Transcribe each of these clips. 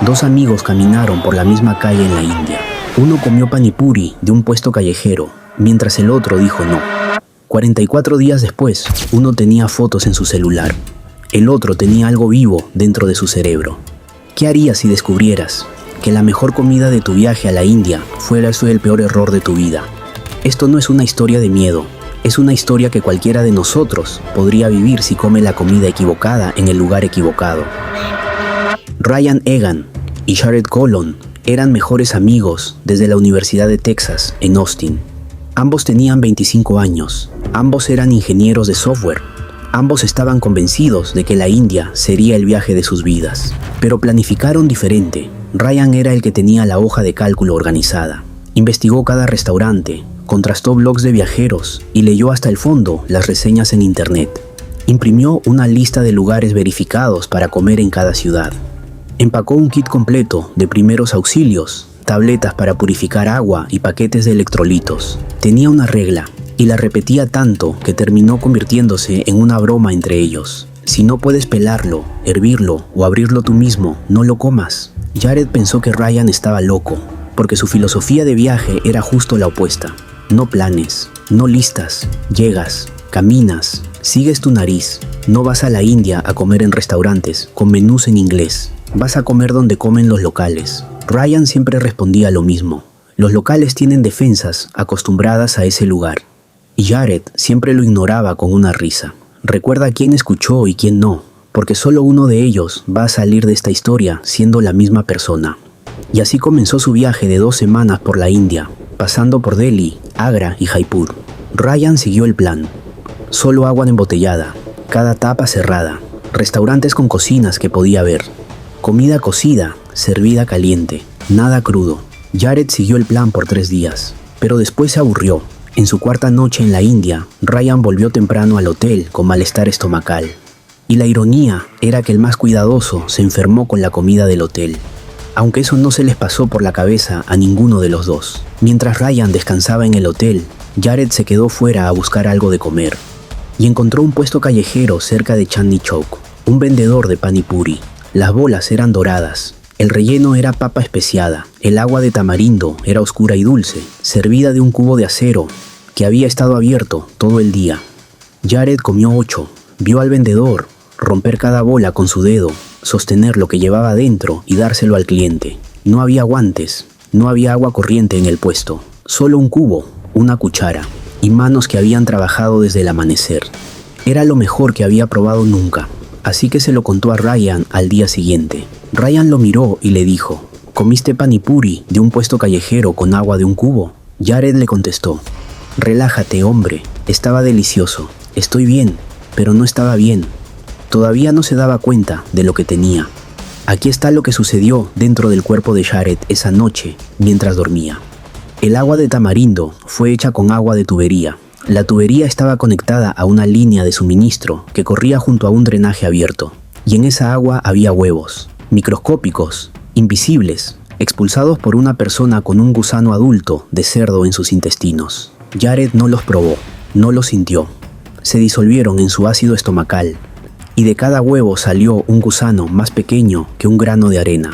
Dos amigos caminaron por la misma calle en la India. Uno comió panipuri de un puesto callejero, mientras el otro dijo no. 44 días después, uno tenía fotos en su celular. El otro tenía algo vivo dentro de su cerebro. ¿Qué harías si descubrieras que la mejor comida de tu viaje a la India fuera el peor error de tu vida? Esto no es una historia de miedo, es una historia que cualquiera de nosotros podría vivir si come la comida equivocada en el lugar equivocado. Ryan Egan y Jared Colon eran mejores amigos desde la Universidad de Texas en Austin. Ambos tenían 25 años, ambos eran ingenieros de software, ambos estaban convencidos de que la India sería el viaje de sus vidas, pero planificaron diferente. Ryan era el que tenía la hoja de cálculo organizada. Investigó cada restaurante, contrastó blogs de viajeros y leyó hasta el fondo las reseñas en internet. Imprimió una lista de lugares verificados para comer en cada ciudad. Empacó un kit completo de primeros auxilios, tabletas para purificar agua y paquetes de electrolitos. Tenía una regla y la repetía tanto que terminó convirtiéndose en una broma entre ellos. Si no puedes pelarlo, hervirlo o abrirlo tú mismo, no lo comas. Jared pensó que Ryan estaba loco, porque su filosofía de viaje era justo la opuesta. No planes, no listas, llegas, caminas, sigues tu nariz. No vas a la India a comer en restaurantes con menús en inglés. Vas a comer donde comen los locales. Ryan siempre respondía lo mismo. Los locales tienen defensas acostumbradas a ese lugar. Y Jared siempre lo ignoraba con una risa. Recuerda quién escuchó y quién no, porque solo uno de ellos va a salir de esta historia siendo la misma persona. Y así comenzó su viaje de 2 semanas por la India, pasando por Delhi, Agra y Jaipur. Ryan siguió el plan. Solo agua embotellada, cada tapa cerrada, restaurantes con cocinas que podía ver, comida cocida, servida caliente, nada crudo. Jared siguió el plan por 3 días, pero después se aburrió. En su 4ª noche en la India, Ryan volvió temprano al hotel con malestar estomacal. Y la ironía era que el más cuidadoso se enfermó con la comida del hotel. Aunque eso no se les pasó por la cabeza a ninguno de los dos. Mientras Ryan descansaba en el hotel, Jared se quedó fuera a buscar algo de comer. Y encontró un puesto callejero cerca de Chandni Chowk, un vendedor de panipuri. Las bolas eran doradas, el relleno era papa especiada, el agua de tamarindo era oscura y dulce, servida de un cubo de acero que había estado abierto todo el día. Jared comió 8, vio al vendedor romper cada bola con su dedo, sostener lo que llevaba dentro y dárselo al cliente. No había guantes, no había agua corriente en el puesto, solo un cubo, una cuchara y manos que habían trabajado desde el amanecer. Era lo mejor que había probado nunca, así que se lo contó a Ryan al día siguiente. Ryan lo miró y le dijo: ¿comiste panipuri de un puesto callejero con agua de un cubo? Jared le contestó: relájate, hombre, estaba delicioso, estoy bien, pero no estaba bien. Todavía no se daba cuenta de lo que tenía. Aquí está lo que sucedió dentro del cuerpo de Jared esa noche mientras dormía. El agua de tamarindo fue hecha con agua de tubería. La tubería estaba conectada a una línea de suministro que corría junto a un drenaje abierto. Y en esa agua había huevos, microscópicos, invisibles, expulsados por una persona con un gusano adulto de cerdo en sus intestinos. Jared no los probó, no los sintió. Se disolvieron en su ácido estomacal. Y de cada huevo salió un gusano más pequeño que un grano de arena.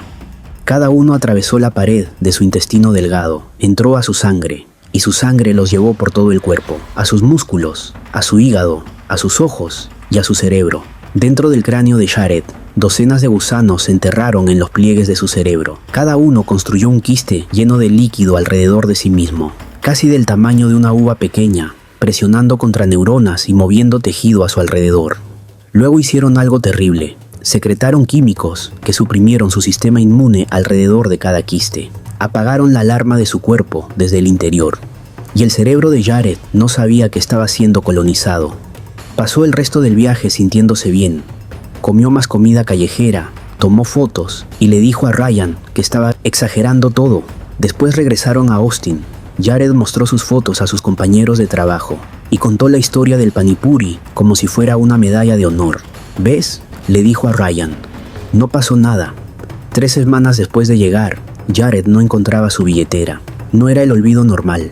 Cada uno atravesó la pared de su intestino delgado, entró a su sangre, y su sangre los llevó por todo el cuerpo, a sus músculos, a su hígado, a sus ojos y a su cerebro. Dentro del cráneo de Jared, docenas de gusanos se enterraron en los pliegues de su cerebro. Cada uno construyó un quiste lleno de líquido alrededor de sí mismo, casi del tamaño de una uva pequeña, presionando contra neuronas y moviendo tejido a su alrededor. Luego hicieron algo terrible. Secretaron químicos que suprimieron su sistema inmune alrededor de cada quiste. Apagaron la alarma de su cuerpo desde el interior. Y el cerebro de Jared no sabía que estaba siendo colonizado. Pasó el resto del viaje sintiéndose bien. Comió más comida callejera, tomó fotos y le dijo a Ryan que estaba exagerando todo. Después regresaron a Austin. Jared mostró sus fotos a sus compañeros de trabajo y contó la historia del panipuri como si fuera una medalla de honor. ¿Ves?, le dijo a Ryan. No pasó nada. 3 semanas después de llegar, Jared no encontraba su billetera. No era el olvido normal.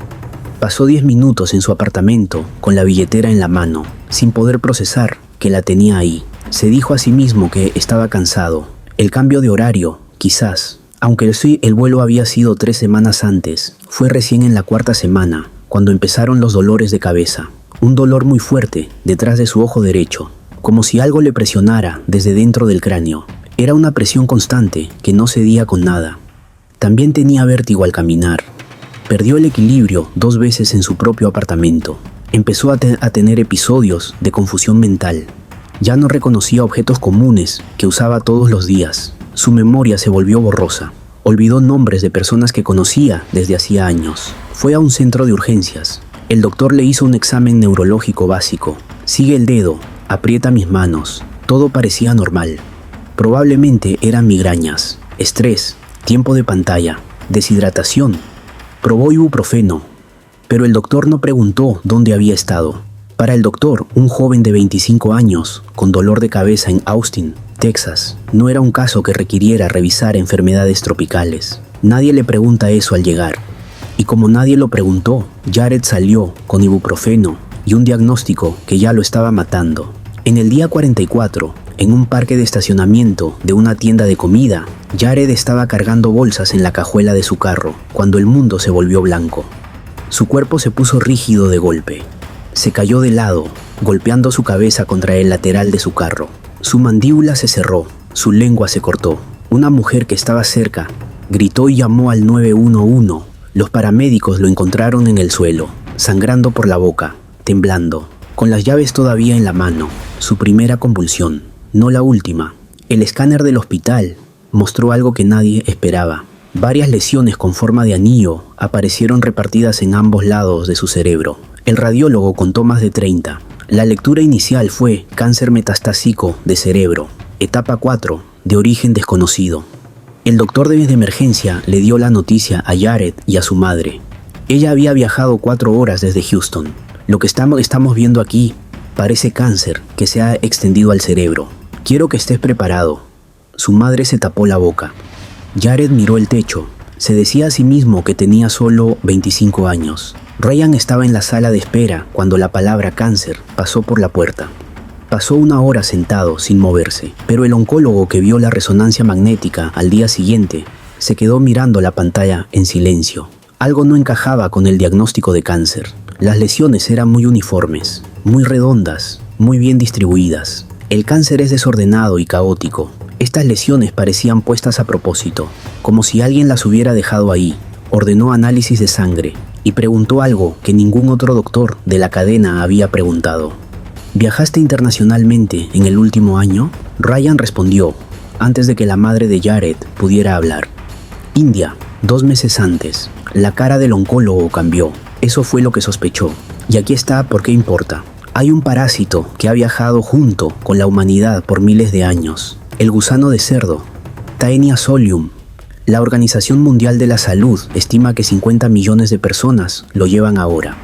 Pasó 10 minutos en su apartamento con la billetera en la mano, sin poder procesar que la tenía ahí. Se dijo a sí mismo que estaba cansado. El cambio de horario Quizás, aunque el vuelo había sido 3 semanas antes, fue recién en la 4ª semana cuando empezaron los dolores de cabeza. Un dolor muy fuerte detrás de su ojo derecho, como si algo le presionara desde dentro del cráneo. Era una presión constante que no cedía con nada. También tenía vértigo al caminar. Perdió el equilibrio 2 veces en su propio apartamento. Empezó a tener episodios de confusión mental. Ya no reconocía objetos comunes que usaba todos los días. Su memoria se volvió borrosa. Olvidó nombres de personas que conocía desde hacía años. Fue a un centro de urgencias. El doctor le hizo un examen neurológico básico. Sigue el dedo, aprieta mis manos. Todo parecía normal. Probablemente eran migrañas, estrés, tiempo de pantalla, deshidratación. Probó ibuprofeno, pero el doctor no preguntó dónde había estado. Para el doctor, un joven de 25 años, con dolor de cabeza en Austin, Texas, no era un caso que requiriera revisar enfermedades tropicales. Nadie le pregunta eso al llegar. Y como nadie lo preguntó, Jared salió con ibuprofeno y un diagnóstico que ya lo estaba matando. En el día 44, en un parque de estacionamiento de una tienda de comida, Jared estaba cargando bolsas en la cajuela de su carro cuando el mundo se volvió blanco. Su cuerpo se puso rígido de golpe. Se cayó de lado, golpeando su cabeza contra el lateral de su carro. Su mandíbula se cerró, su lengua se cortó. Una mujer que estaba cerca gritó y llamó al 911. Los paramédicos lo encontraron en el suelo, sangrando por la boca, temblando, con las llaves todavía en la mano. Su primera convulsión, no la última. El escáner del hospital mostró algo que nadie esperaba. Varias lesiones con forma de anillo aparecieron repartidas en ambos lados de su cerebro. El radiólogo contó más de 30. La lectura inicial fue cáncer metastásico de cerebro, etapa 4, de origen desconocido. El doctor de emergencia le dio la noticia a Jared y a su madre. Ella había viajado 4 horas desde Houston. Lo que estamos viendo aquí parece cáncer que se ha extendido al cerebro. Quiero que estés preparado. Su madre se tapó la boca. Jared miró el techo. Se decía a sí mismo que tenía solo 25 años. Ryan estaba en la sala de espera cuando la palabra cáncer pasó por la puerta. Pasó 1 hora sentado sin moverse, pero el oncólogo que vio la resonancia magnética al día siguiente se quedó mirando la pantalla en silencio. Algo no encajaba con el diagnóstico de cáncer. Las lesiones eran muy uniformes, muy redondas, muy bien distribuidas. El cáncer es desordenado y caótico. Estas lesiones parecían puestas a propósito, como si alguien las hubiera dejado ahí. Ordenó análisis de sangre y preguntó algo que ningún otro doctor de la cadena había preguntado. ¿Viajaste internacionalmente en el último año? Ryan respondió, antes de que la madre de Jared pudiera hablar. India, 2 meses antes. La cara del oncólogo cambió. Eso fue lo que sospechó. Y aquí está por qué importa. Hay un parásito que ha viajado junto con la humanidad por miles de años. El gusano de cerdo, Taenia solium. La Organización Mundial de la Salud estima que 50 millones de personas lo llevan ahora.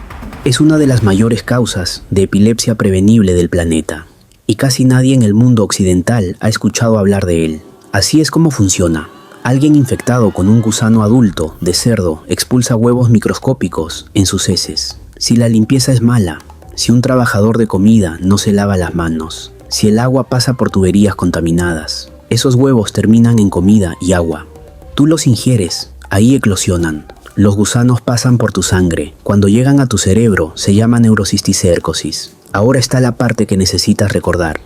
Es una de las mayores causas de epilepsia prevenible del planeta, y casi nadie en el mundo occidental ha escuchado hablar de él. Así es como funciona. Alguien infectado con un gusano adulto de cerdo expulsa huevos microscópicos en sus heces. Si la limpieza es mala, si un trabajador de comida no se lava las manos, si el agua pasa por tuberías contaminadas, esos huevos terminan en comida y agua. Tú los ingieres, ahí eclosionan. Los gusanos pasan por tu sangre. Cuando llegan a tu cerebro, se llama neurocisticercosis. Ahora está la parte que necesitas recordar.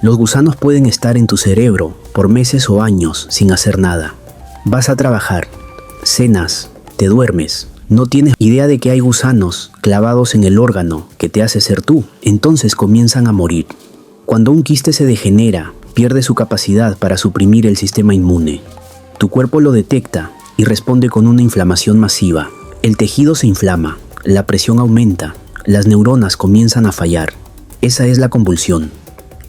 Los gusanos pueden estar en tu cerebro por meses o años sin hacer nada. Vas a trabajar, cenas, te duermes. No tienes idea de que hay gusanos clavados en el órgano que te hace ser tú. Entonces comienzan a morir. Cuando un quiste se degenera, pierde su capacidad para suprimir el sistema inmune. Tu cuerpo lo detecta y responde con una inflamación masiva. El tejido se inflama, la presión aumenta, las neuronas comienzan a fallar. Esa es la convulsión.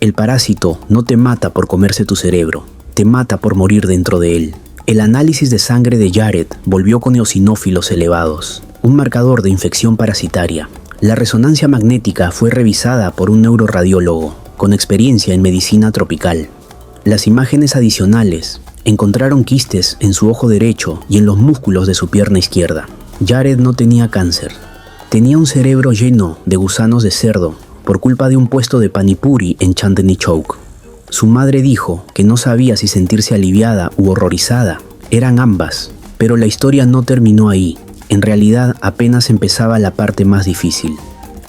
El parásito no te mata por comerse tu cerebro, te mata por morir dentro de él. El análisis de sangre de Jared volvió con eosinófilos elevados, un marcador de infección parasitaria. La resonancia magnética fue revisada por un neuroradiólogo con experiencia en medicina tropical. Las imágenes adicionales encontraron quistes en su ojo derecho y en los músculos de su pierna izquierda. Jared no tenía cáncer. Tenía un cerebro lleno de gusanos de cerdo por culpa de un puesto de panipuri en Chandni Chowk. Su madre dijo que no sabía si sentirse aliviada u horrorizada. Eran ambas, pero la historia no terminó ahí. En realidad apenas empezaba la parte más difícil.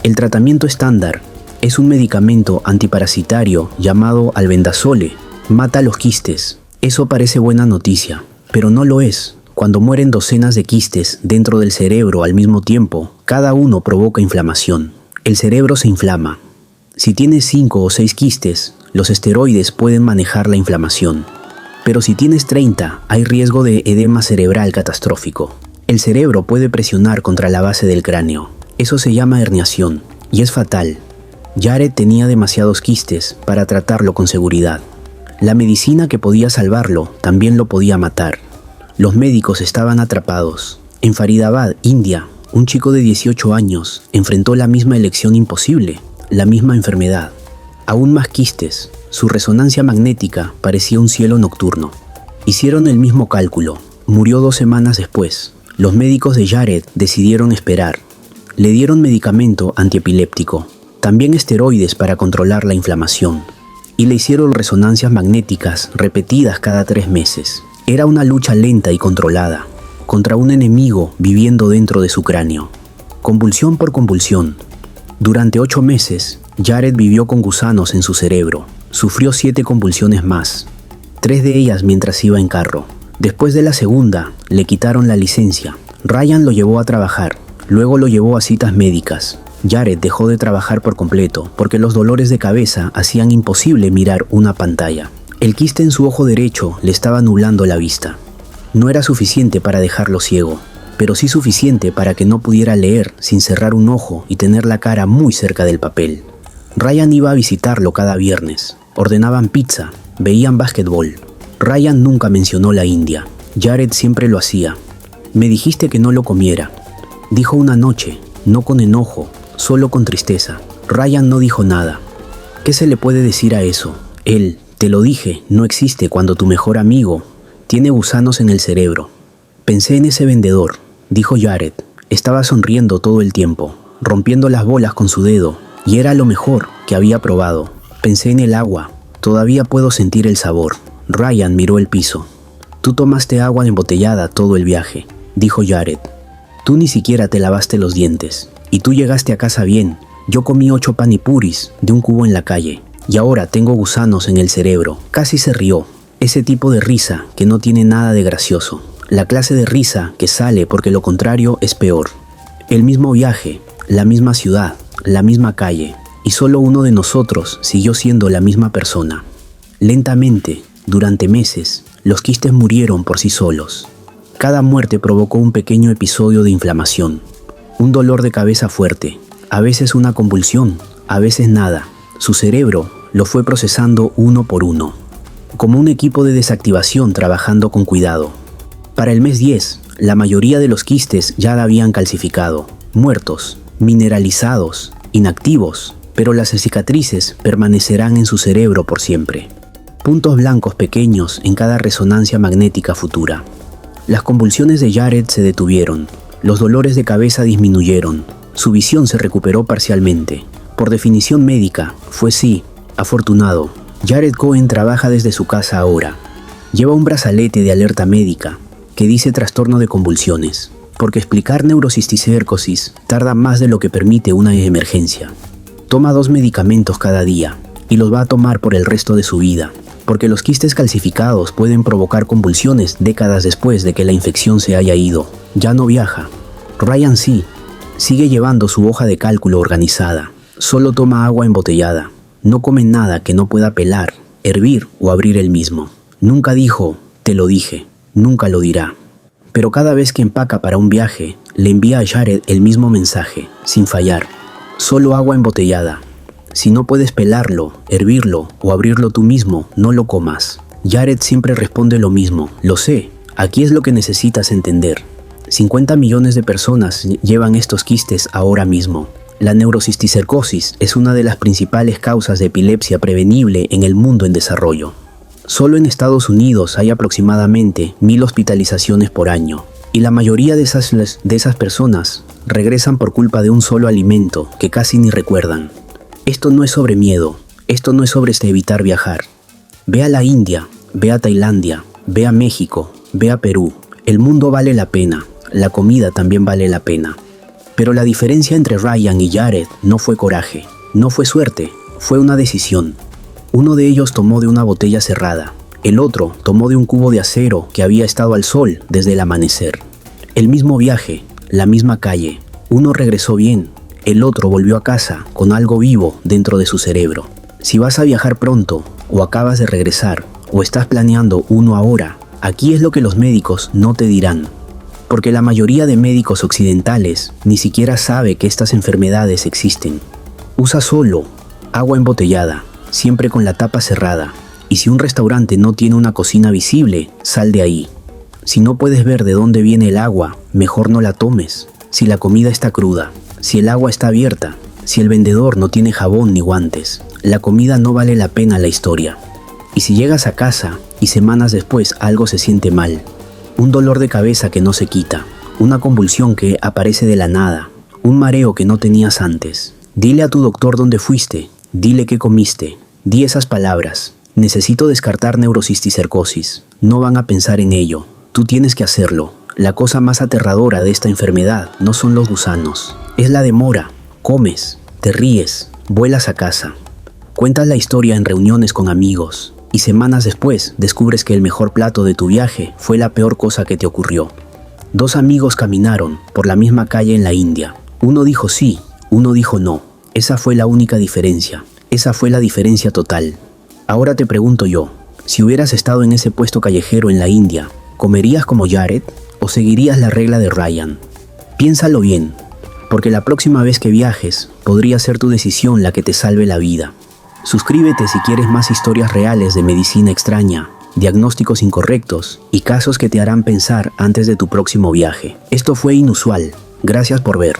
El tratamiento estándar es un medicamento antiparasitario llamado albendazole. Mata los quistes. Eso parece buena noticia, pero no lo es. Cuando mueren docenas de quistes dentro del cerebro al mismo tiempo, cada uno provoca inflamación. El cerebro se inflama. Si tienes 5 o 6 quistes, los esteroides pueden manejar la inflamación. Pero si tienes 30, hay riesgo de edema cerebral catastrófico. El cerebro puede presionar contra la base del cráneo. Eso se llama herniación, y es fatal. Jared tenía demasiados quistes para tratarlo con seguridad. La medicina que podía salvarlo también lo podía matar. Los médicos estaban atrapados. En Faridabad, India, un chico de 18 años enfrentó la misma elección imposible, la misma enfermedad. Aún más quistes. Su resonancia magnética parecía un cielo nocturno. Hicieron el mismo cálculo. Murió 2 semanas después. Los médicos de Jared decidieron esperar. Le dieron medicamento antiepiléptico, también esteroides para controlar la inflamación, y le hicieron resonancias magnéticas repetidas cada 3 meses. Era una lucha lenta y controlada, contra un enemigo viviendo dentro de su cráneo. Convulsión por convulsión. Durante 8 meses, Jared vivió con gusanos en su cerebro. Sufrió 7 convulsiones más, 3 de ellas mientras iba en carro. Después de la segunda, le quitaron la licencia. Ryan lo llevó a trabajar, luego lo llevó a citas médicas. Jared dejó de trabajar por completo porque los dolores de cabeza hacían imposible mirar una pantalla. El quiste en su ojo derecho le estaba nublando la vista. No era suficiente para dejarlo ciego, pero sí suficiente para que no pudiera leer sin cerrar un ojo y tener la cara muy cerca del papel. Ryan iba a visitarlo cada viernes. Ordenaban pizza, veían básquetbol. Ryan nunca mencionó la India. Jared siempre lo hacía. Me dijiste que no lo comiera. Dijo una noche, no con enojo, solo con tristeza. Ryan no dijo nada. ¿Qué se le puede decir a eso? Él, te lo dije, no existe cuando tu mejor amigo tiene gusanos en el cerebro. Pensé en ese vendedor, dijo Jared. Estaba sonriendo todo el tiempo, rompiendo las bolas con su dedo, y era lo mejor que había probado. Pensé en el agua, todavía puedo sentir el sabor. Ryan miró el piso. Tú tomaste agua embotellada todo el viaje, dijo Jared. Tú ni siquiera te lavaste los dientes. Y tú llegaste a casa bien. Yo comí 8 panipuris de un cubo en la calle. Y ahora tengo gusanos en el cerebro. Casi se rió. Ese tipo de risa que no tiene nada de gracioso. La clase de risa que sale porque lo contrario es peor. El mismo viaje, la misma ciudad, la misma calle. Y solo uno de nosotros siguió siendo la misma persona. Lentamente, durante meses, los quistes murieron por sí solos. Cada muerte provocó un pequeño episodio de inflamación, un dolor de cabeza fuerte, a veces una convulsión, a veces nada. Su cerebro lo fue procesando uno por uno, como un equipo de desactivación trabajando con cuidado. Para el mes 10, la mayoría de los quistes ya habían calcificado, muertos, mineralizados, inactivos, pero las cicatrices permanecerán en su cerebro por siempre. Puntos blancos pequeños en cada resonancia magnética futura. Las convulsiones de Jared se detuvieron, los dolores de cabeza disminuyeron, su visión se recuperó parcialmente. Por definición médica, fue sí, afortunado. Jared Cohen trabaja desde su casa ahora. Lleva un brazalete de alerta médica que dice trastorno de convulsiones, porque explicar neurocisticercosis tarda más de lo que permite una emergencia. Toma 2 medicamentos cada día y los va a tomar por el resto de su vida, porque los quistes calcificados pueden provocar convulsiones décadas después de que la infección se haya ido. Ya no viaja. Ryan sí, sigue llevando su hoja de cálculo organizada. Solo toma agua embotellada. No come nada que no pueda pelar, hervir o abrir él mismo. Nunca dijo, te lo dije. Nunca lo dirá. Pero cada vez que empaca para un viaje, le envía a Jared el mismo mensaje, sin fallar. Solo agua embotellada. Si no puedes pelarlo, hervirlo o abrirlo tú mismo, no lo comas. Jared siempre responde lo mismo. Lo sé, aquí es lo que necesitas entender. 50 millones de personas llevan estos quistes ahora mismo. La neurocisticercosis es una de las principales causas de epilepsia prevenible en el mundo en desarrollo. Solo en Estados Unidos hay aproximadamente 1000 hospitalizaciones por año, y la mayoría de esas personas regresan por culpa de un solo alimento que casi ni recuerdan. Esto no es sobre miedo, esto no es sobre evitar viajar, Ve a la India, ve a Tailandia, ve a México, ve a Perú. El mundo vale la pena, la comida también vale la pena. Pero la diferencia entre Ryan y Jared no fue coraje, no fue suerte, fue una decisión. Uno de ellos tomó de una botella cerrada, el otro tomó de un cubo de acero que había estado al sol desde el amanecer. El mismo viaje, la misma calle, uno regresó bien, el otro volvió a casa con algo vivo dentro de su cerebro. Si vas a viajar pronto, o acabas de regresar, o estás planeando uno ahora, aquí es lo que los médicos no te dirán. Porque la mayoría de médicos occidentales ni siquiera sabe que estas enfermedades existen. Usa solo agua embotellada, siempre con la tapa cerrada. Y si un restaurante no tiene una cocina visible, sal de ahí. Si no puedes ver de dónde viene el agua, mejor no la tomes. Si la comida está cruda, si el agua está abierta, si el vendedor no tiene jabón ni guantes, la comida no vale la pena la historia. Y si llegas a casa y semanas después algo se siente mal, un dolor de cabeza que no se quita, una convulsión que aparece de la nada, un mareo que no tenías antes, dile a tu doctor dónde fuiste, dile qué comiste, di esas palabras. Necesito descartar neurocisticercosis. No van a pensar en ello. Tú tienes que hacerlo. La cosa más aterradora de esta enfermedad no son los gusanos. Es la demora. Comes, te ríes, vuelas a casa. Cuentas la historia en reuniones con amigos. Y semanas después descubres que el mejor plato de tu viaje fue la peor cosa que te ocurrió. Dos amigos caminaron por la misma calle en la India. Uno dijo sí, uno dijo no. Esa fue la única diferencia. Esa fue la diferencia total. Ahora te pregunto yo, si hubieras estado en ese puesto callejero en la India, ¿comerías como Jared o seguirías la regla de Ryan? Piénsalo bien, porque la próxima vez que viajes, podría ser tu decisión la que te salve la vida. Suscríbete si quieres más historias reales de medicina extraña, diagnósticos incorrectos y casos que te harán pensar antes de tu próximo viaje. Esto fue Inusual. Gracias por ver.